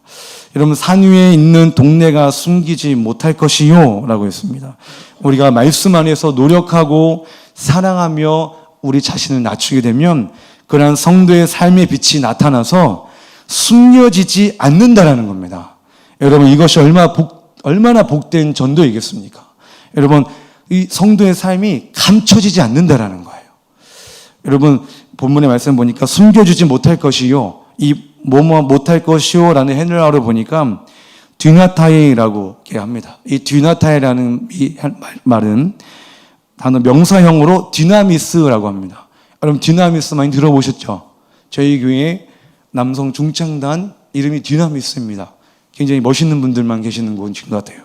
여러분, 산 위에 있는 동네가 숨기지 못할 것이요 라고 했습니다. 우리가 말씀 안에서 노력하고 사랑하며 우리 자신을 낮추게 되면 그러한 성도의 삶의 빛이 나타나서 숨겨지지 않는다라는 겁니다. 여러분, 이것이 얼마나 복된 전도이겠습니까? 여러분, 이 성도의 삶이 감춰지지 않는다라는 거예요. 여러분, 본문의 말씀 보니까 숨겨주지 못할 것이요, 이 뭐뭐 못할 것이요 라는 헬라어를 보니까 듀나타이라고 합니다. 이 듀나타이라는 이 말은 단어 명사형으로 디나미스라고 합니다. 여러분, 디나미스 많이 들어보셨죠? 저희 교회 남성 중창단 이름이 디나미스입니다. 굉장히 멋있는 분들만 계시는 곳인 것 같아요.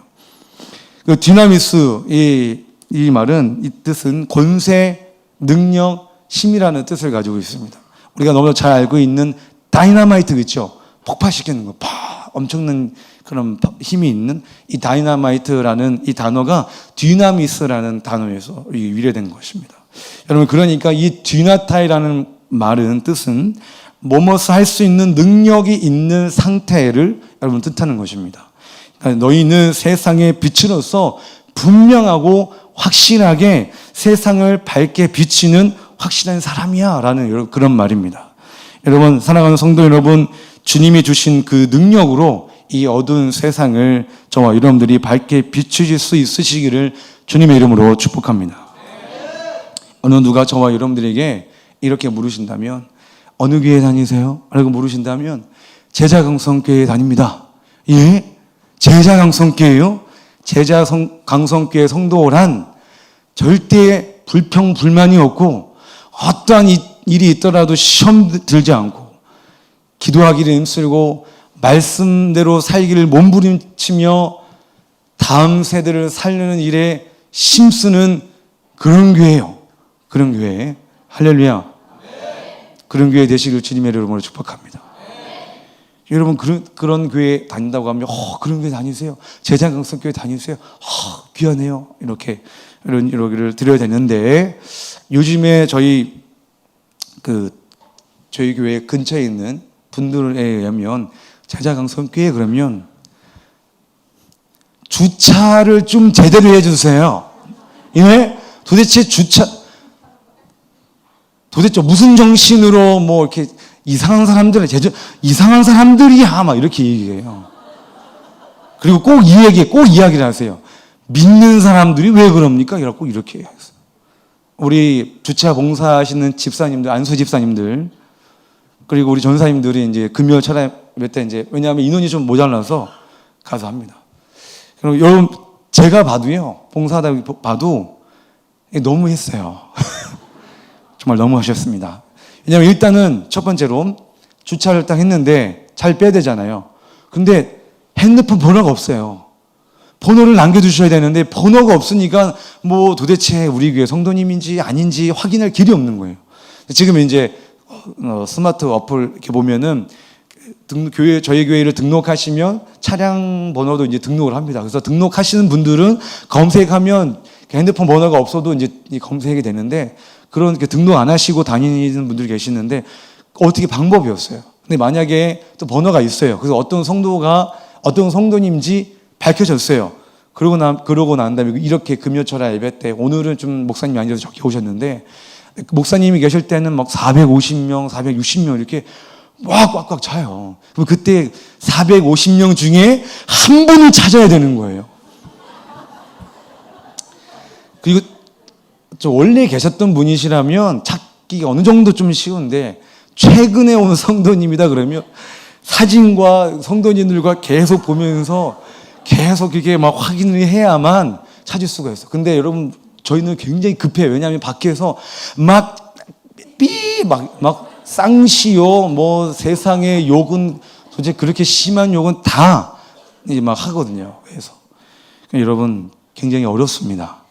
그 디나미스, 이 말은, 이 뜻은 권세, 능력, 힘이라는 뜻을 가지고 있습니다. 우리가 너무 잘 알고 있는 다이너마이트 있죠? 폭파시키는 거, 엄청난 그런 힘이 있는 이 다이너마이트라는 이 단어가 디나미스라는 단어에서 유래된 것입니다. 여러분, 그러니까 이 디나타이라는 말은 뜻은 뭐뭐서 할 수 있는 능력이 있는 상태를 여러분 뜻하는 것입니다. 그러니까 너희는 세상의 빛으로서 분명하고 확실하게 세상을 밝게 비치는 확실한 사람이야 라는 그런 말입니다. 여러분, 사랑하는 성도 여러분, 주님이 주신 그 능력으로 이 어두운 세상을 저와 여러분들이 밝게 비추실 수 있으시기를 주님의 이름으로 축복합니다. 어느 누가 저와 여러분들에게 이렇게 물으신다면 어느 교회 다니세요? 라고 물으신다면 제자강성교회에 다닙니다. 예? 제자강성교회요? 제자강성교회 성도란 절대 불평불만이 없고 어떠한 일이 있더라도 시험 들지 않고 기도하기를 힘쓰고 말씀대로 살기를 몸부림치며 다음 세대를 살리는 일에 힘쓰는 그런 교회예요. 그런 교회. 할렐루야. 그런 교회 되시길 주님의 이름으로 축복합니다. 여러분, 그런 교회 다닌다고 하면 그런 교회 다니세요? 제자강성교회 다니세요? 귀하네요. 이러기를 드려야 되는데, 요즘에 저희 교회 근처에 있는 분들에 의하면 제자강성교회 그러면 주차를 좀 제대로 해주세요. 예? 도대체 무슨 정신으로 이렇게 이상한 사람들이야 막 이렇게 얘기해요. 그리고 꼭 이야기를 하세요. 믿는 사람들이 왜 그럽니까? 꼭 이렇게 해요. 우리 주차 봉사하시는 집사님들, 안수 집사님들, 그리고 우리 전사님들이 이제 금요 철회 때 이제, 왜냐하면 인원이 좀 모자라서 가서 합니다. 그럼 여러분, 제가 봐도요, 봉사하다 봐도 너무 했어요. 정말 너무 하셨습니다. 왜냐하면 일단은 첫 번째로 주차를 딱 했는데 잘 빼야 되잖아요. 근데 핸드폰 번호가 없어요. 번호를 남겨두셔야 되는데 번호가 없으니까 도대체 우리 교회 성도님인지 아닌지 확인할 길이 없는 거예요. 지금 이제 스마트 어플 이렇게 보면은 저희 교회를 등록하시면 차량 번호도 이제 등록을 합니다. 그래서 등록하시는 분들은 검색하면 핸드폰 번호가 없어도 이제 검색이 되는데, 그런 등록 안 하시고 다니는 분들이 계시는데 어떻게 방법이 없어요. 근데 만약에 또 번호가 있어요. 그래서 어떤 성도님인지 밝혀졌어요. 그러고 난 다음에 이렇게 금요철야 예배 때, 오늘은 좀 목사님이 아니라서 적게 오셨는데, 목사님이 계실 때는 막 450명, 460명 이렇게 와 꽉꽉 차요. 그럼 그때 450명 중에 한 분을 찾아야 되는 거예요. 그리고 원래 계셨던 분이시라면 찾기가 어느 정도 좀 쉬운데, 최근에 온 성도님이다 그러면 사진과 성도님들과 계속 보면서 계속 이게 막 확인을 해야만 찾을 수가 있어. 근데 여러분, 저희는 굉장히 급해요. 왜냐하면 밖에서 막 쌍시요 뭐 세상의 욕은 도대체 그렇게 심한 욕은 다 이제 막 하거든요. 그래서 여러분 굉장히 어렵습니다.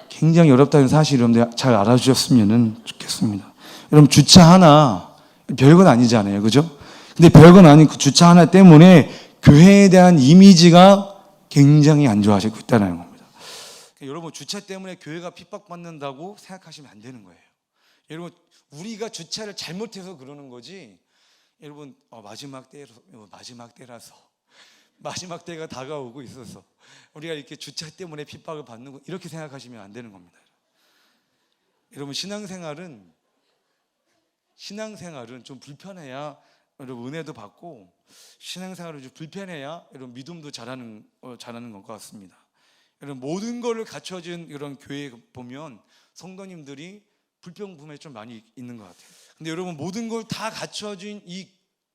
굉장히 어렵다는 사실 여러분들 잘 알아주셨으면 좋겠습니다. 여러분 주차 하나 별건 아니잖아요, 그죠? 근데 별건 아닌 그 주차 하나 때문에 교회에 대한 이미지가 굉장히 안 좋아지고 있다는 겁니다. 여러분 주차 때문에 교회가 핍박받는다고 생각하시면 안 되는 거예요. 여러분 우리가 주차를 잘못해서 그러는 거지. 여러분 마지막 때라서 마지막 때가 다가오고 있어서 우리가 이렇게 주차 때문에 핍박을 받는 거 이렇게 생각하시면 안 되는 겁니다. 여러분 신앙생활은 좀 불편해야 여러분 은혜도 받고, 신앙생활은 좀 불편해야 여러분 믿음도 잘하는 것 같습니다. 여러분 모든 것을 갖춰진 이런 교회에 보면 성도님들이 불평분에 좀 많이 있는 것 같아요. 근데 여러분 모든 걸 다 갖춰진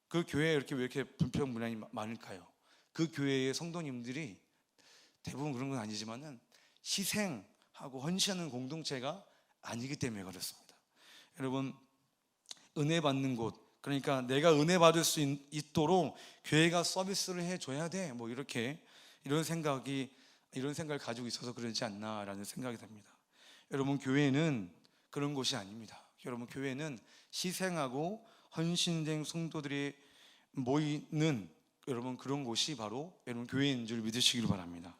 그 교회에 왜 이렇게 불평분이 많을까요? 그 교회의 성도님들이 대부분 그런 건 아니지만은 희생하고 헌신하는 공동체가 아니기 때문에 그렇습니다. 여러분 은혜 받는 곳, 그러니까 내가 은혜 받을 수 있도록 교회가 서비스를 해줘야 돼. 뭐 이런 생각을 가지고 있어서 그러지 않나라는 생각이 듭니다. 여러분 교회는 그런 곳이 아닙니다. 여러분 교회는 희생하고 헌신된 성도들이 모이는 여러분 그런 곳이 바로 여러분 교회인 줄 믿으시길 바랍니다.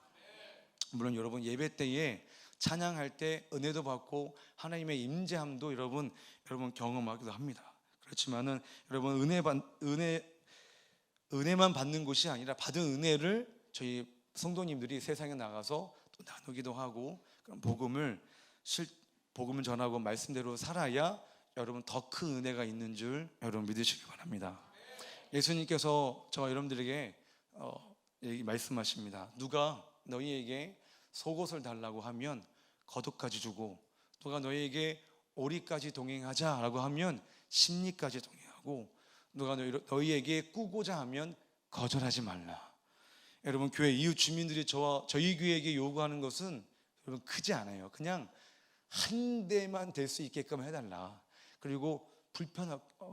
물론 여러분 예배 때에 찬양할 때 은혜도 받고 하나님의 임재함도 여러분 경험하기도 합니다. 그렇지만은 여러분 은혜만 받는 것이 아니라 받은 은혜를 저희 성도님들이 세상에 나가서 또 나누기도 하고 복음을 전하고 말씀대로 살아야 여러분 더 큰 은혜가 있는 줄 여러분 믿으시기 바랍니다. 예수님께서 저와 여러분들에게 말씀하십니다. 누가 너희에게 속옷을 달라고 하면 겉옷까지 주고, 누가 너희에게 오리까지 동행하자라고 하면 심리까지 동행하고, 누가 너희에게 꾸고자 하면 거절하지 말라. 여러분 교회 이웃 주민들이 저희 교회에게 요구하는 것은 여러분 크지 않아요. 그냥 한 대만 될 수 있게끔 해달라. 그리고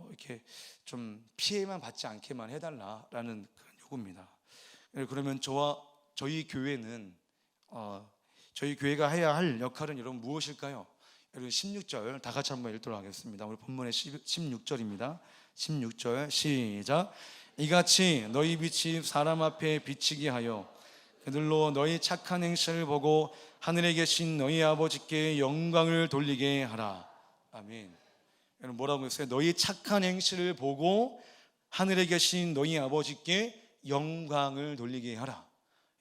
이렇게 좀 피해만 받지 않게만 해달라라는 그런 요구입니다. 그러면 저희 교회는 저희 교회가 해야 할 역할은 여러분 무엇일까요? 여러분 16절 다 같이 한번 읽도록 하겠습니다. 우리 본문의 16절입니다. 16절 시작. 이같이 너희 빛이 사람 앞에 비치게 하여 그들로 너희 착한 행실을 보고 하늘에 계신 너희 아버지께 영광을 돌리게 하라. 아멘. 여러분 뭐라고 했어요? 너희 착한 행실을 보고 하늘에 계신 너희 아버지께 영광을 돌리게 하라.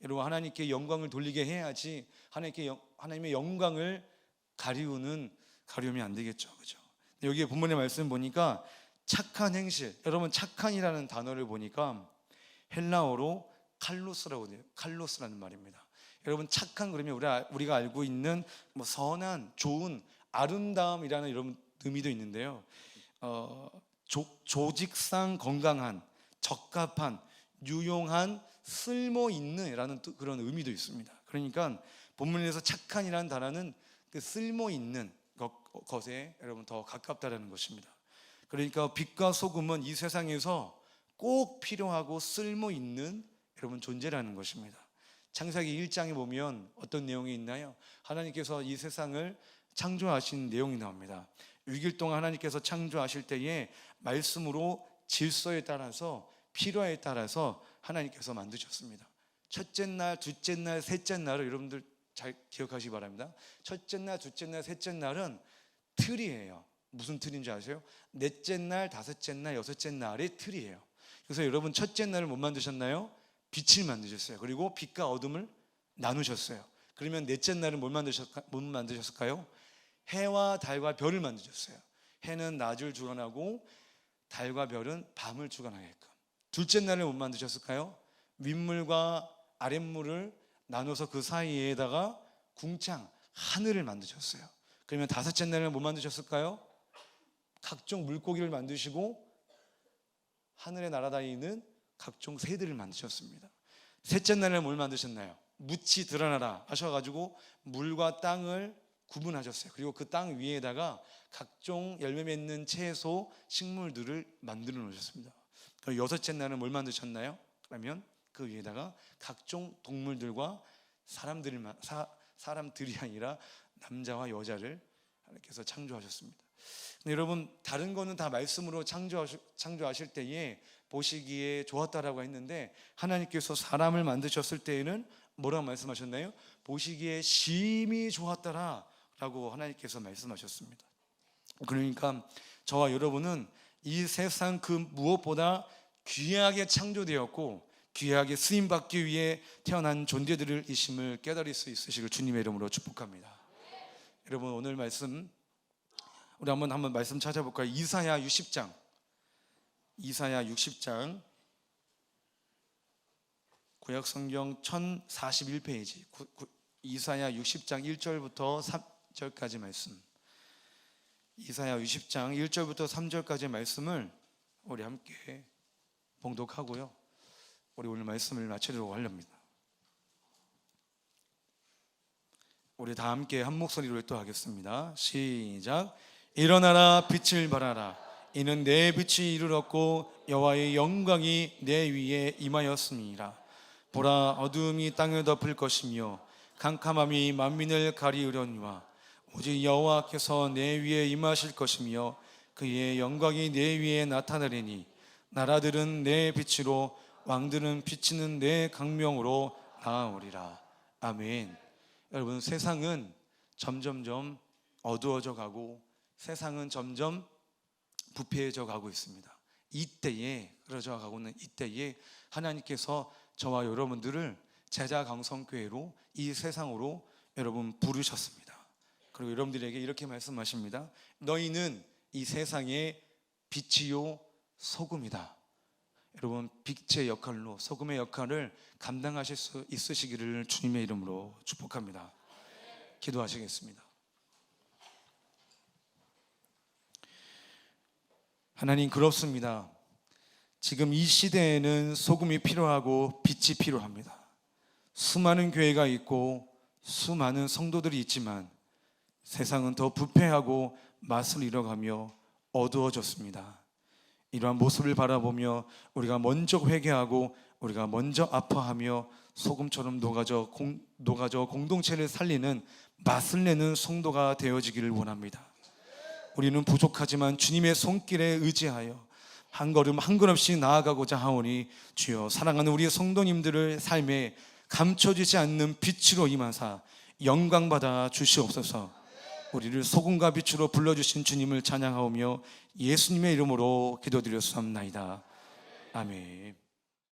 여러분 하나님께 영광을 돌리게 해야지 하나님의 영광을 가리우면 안 되겠죠, 그죠? 여기 본문의 말씀 보니까 착한 행실, 여러분 착한이라는 단어를 보니까 헬라어로 칼로스라고 돼요. 칼로스라는 말입니다. 여러분 착한 그러면 우리가 알고 있는 뭐 선한, 좋은, 아름다움이라는 이런 의미도 있는데요. 조직상 건강한, 적합한, 유용한, 쓸모 있는이라는 그런 의미도 있습니다. 그러니까 본문에서 착한이라는 단어는 그 쓸모 있는 것에 여러분 더 가깝다라는 것입니다. 그러니까 빛과 소금은 이 세상에서 꼭 필요하고 쓸모 있는 여러분 존재라는 것입니다. 창세기 1장에 보면 어떤 내용이 있나요? 하나님께서 이 세상을 창조하신 내용이 나옵니다. 6일 동안 하나님께서 창조하실 때에 말씀으로 질서에 따라서 필요에 따라서 하나님께서 만드셨습니다. 첫째 날, 둘째 날, 셋째 날을 여러분들 잘 기억하시기 바랍니다. 첫째 날, 둘째 날, 셋째 날은 틀이에요. 무슨 틀인 줄 아세요? 넷째 날, 다섯째 날, 여섯째 날의 틀이에요. 그래서 여러분 첫째 날을 못 만드셨나요? 빛을 만드셨어요. 그리고 빛과 어둠을 나누셨어요. 그러면 넷째 날은 뭘 만드셨을까요? 해와 달과 별을 만드셨어요. 해는 낮을 주관하고 달과 별은 밤을 주관하게끔. 둘째 날을 못 만드셨을까요? 윗물과 아랫물을 나눠서 그 사이에다가 궁창 하늘을 만드셨어요. 그러면 다섯째 날을 못 만드셨을까요? 각종 물고기를 만드시고 하늘에 날아다니는 각종 새들을 만드셨습니다. 셋째 날에 뭘 만드셨나요? 묻이 드러나라 하셔가지고 물과 땅을 구분하셨어요. 그리고 그 땅 위에다가 각종 열매 맺는 채소, 식물들을 만들어 놓으셨습니다. 그 여섯째 날은 뭘 만드셨나요? 그러면 그 위에다가 각종 동물들과 사람들이 아니라 남자와 여자를 하나님께서 창조하셨습니다. 근데 여러분, 다른 거는 다 말씀으로 창조하실 때에 보시기에 좋았다라고 했는데, 하나님께서 사람을 만드셨을 때에는 뭐라고 말씀하셨나요? 보시기에 심히 좋았더라 라고 하나님께서 말씀하셨습니다. 그러니까 저와 여러분은 이 세상 그 무엇보다 귀하게 창조되었고 귀하게 쓰임받기 위해 태어난 존재들을 이심을 깨달을 수 있으시길 주님의 이름으로 축복합니다. 여러분, 오늘 말씀 우리 한번 말씀 찾아볼까요? 이사야 60장 구약성경 1041페이지 이사야 60장 1절부터 3절까지 말씀, 이사야 60장 1절부터 3절까지 말씀을 우리 함께 봉독하고요, 우리 오늘 말씀을 마치려고 하렵니다. 우리 다 함께 한 목소리로 또 하겠습니다. 시작. 일어나라, 빛을 발하라. 이는 내 빛이 이르렀고 여호와의 영광이 내 위에 임하였음이라. 보라, 어두움이 땅을 덮을 것이며 캄캄함이 만민을 가리우려니와 오직 여호와께서 내 위에 임하실 것이며 그의 영광이 내 위에 나타나리니 나라들은 내 빛으로 왕들은 비치는 내 강명으로 나아오리라. 아멘. 여러분, 세상은 점점점 어두워져 가고 세상은 점점 부패해져 가고 있습니다. 이때에 그러져 가고 있는 이때에 하나님께서 저와 여러분들을 제자강성교회로 이 세상으로 여러분 부르셨습니다. 그리고 여러분들에게 이렇게 말씀하십니다. 너희는 이 세상의 빛이요 소금이다. 여러분, 빛의 역할로 소금의 역할을 감당하실 수 있으시기를 주님의 이름으로 축복합니다. 기도하시겠습니다. 하나님, 그렇습니다. 지금 이 시대에는 소금이 필요하고 빛이 필요합니다. 수많은 교회가 있고 수많은 성도들이 있지만 세상은 더 부패하고 맛을 잃어가며 어두워졌습니다. 이러한 모습을 바라보며 우리가 먼저 회개하고 우리가 먼저 아파하며 소금처럼 녹아져 공동체를 살리는 맛을 내는 성도가 되어지기를 원합니다. 우리는 부족하지만 주님의 손길에 의지하여 한 걸음 한 걸음씩 나아가고자 하오니 주여, 사랑하는 우리 성도님들을 삶에 감춰지지 않는 빛으로 임하사 영광받아 주시옵소서. 우리를 소금과 빛으로 불러주신 주님을 찬양하오며 예수님의 이름으로 기도드렸사옵나이다. 아멘.